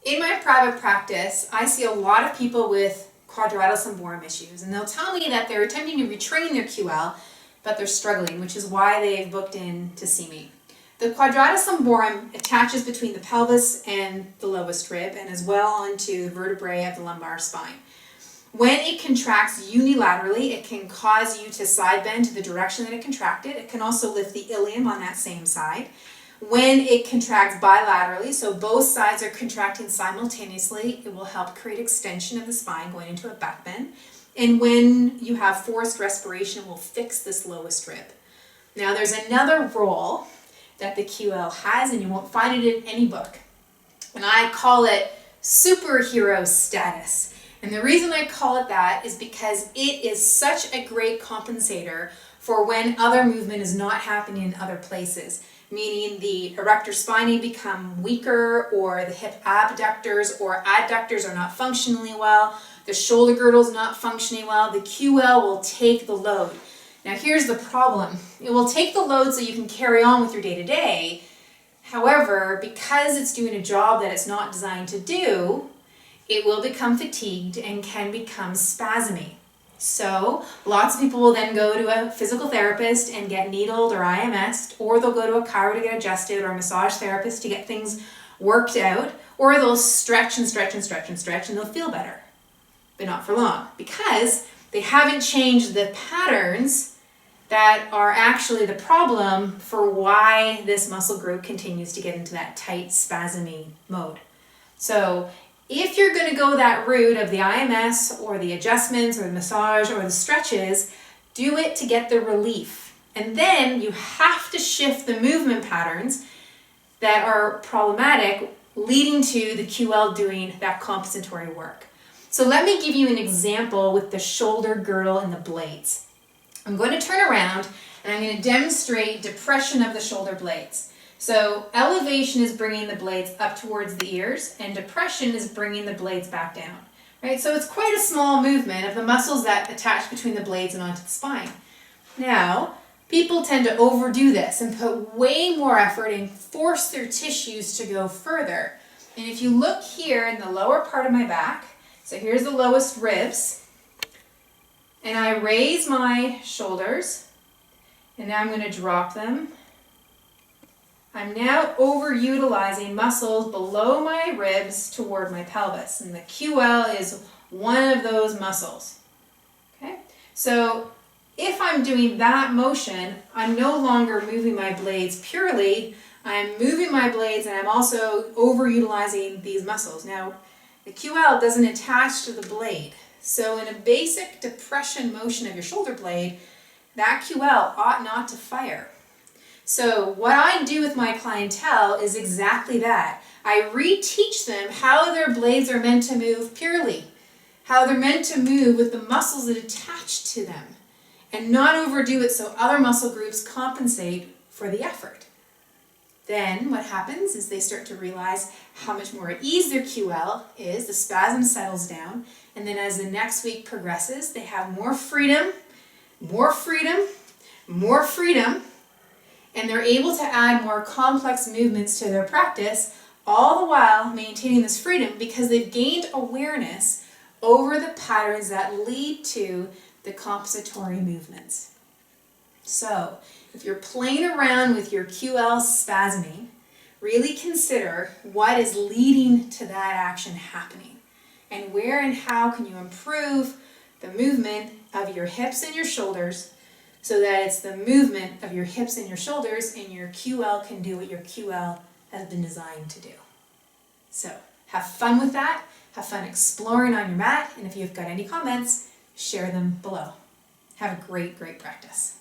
In my private practice, I see a lot of people with Quadratus Lumborum issues, and they'll tell me that they're attempting to retrain their QL, but they're struggling, which is why they've booked in to see me. The Quadratus Lumborum attaches between the pelvis and the lowest rib, and as well onto the vertebrae of the lumbar spine. When it contracts unilaterally, it can cause you to side bend to the direction that it contracted. It can also lift the ilium on that same side. When it contracts bilaterally, so both sides are contracting simultaneously, it will help create extension of the spine going into a back bend. And when you have forced respiration, it will fix this lowest rib. Now there's another role that the QL has, and you won't find it in any book. And I call it superhero status. And the reason I call it that is because it is such a great compensator for when other movement is not happening in other places, meaning the erector spinae become weaker, or the hip abductors or adductors are not functioning well, the shoulder girdle is not functioning well, the QL will take the load. Now here's the problem. It will take the load so you can carry on with your day-to-day. However, because it's doing a job that it's not designed to do, it will become fatigued and can become spasmy. So lots of people will then go to a physical therapist and get needled or IMS'd, or they'll go to a chiro to get adjusted, or a massage therapist to get things worked out, or they'll stretch and stretch and stretch and stretch and they'll feel better, but not for long, because they haven't changed the patterns that are actually the problem for why this muscle group continues to get into that tight spasmy mode. So if you're going to go that route of the IMS or the adjustments or the massage or the stretches, do it to get the relief. And then you have to shift the movement patterns that are problematic, leading to the QL doing that compensatory work. So let me give you an example with the shoulder girdle and the blades. I'm going to turn around and I'm going to demonstrate depression of the shoulder blades. So elevation is bringing the blades up towards the ears, and depression is bringing the blades back down, right? So it's quite a small movement of the muscles that attach between the blades and onto the spine. Now, people tend to overdo this and put way more effort and force their tissues to go further. And if you look here in the lower part of my back, so here's the lowest ribs, and I raise my shoulders, and now I'm going to drop them. I'm now overutilizing muscles below my ribs toward my pelvis, and the QL is one of those muscles. Okay? So if I'm doing that motion, I'm no longer moving my blades purely, I'm moving my blades and I'm also overutilizing these muscles. Now, the QL doesn't attach to the blade, so in a basic depression motion of your shoulder blade, that QL ought not to fire. So what I do with my clientele is exactly that. I reteach them how their blades are meant to move purely, how they're meant to move with the muscles that attach to them, and not overdo it so other muscle groups compensate for the effort. Then what happens is they start to realize how much more at ease their QL is, the spasm settles down, and then as the next week progresses, they have more freedom, more freedom, more freedom, and they're able to add more complex movements to their practice, all the while maintaining this freedom because they've gained awareness over the patterns that lead to the compensatory movements. So, if you're playing around with your QL spasming, really consider what is leading to that action happening, and where and how can you improve the movement of your hips and your shoulders so that it's the movement of your hips and your shoulders and your QL can do what your QL has been designed to do. So have fun with that, have fun exploring on your mat, and if you've got any comments, share them below. Have a great, great practice.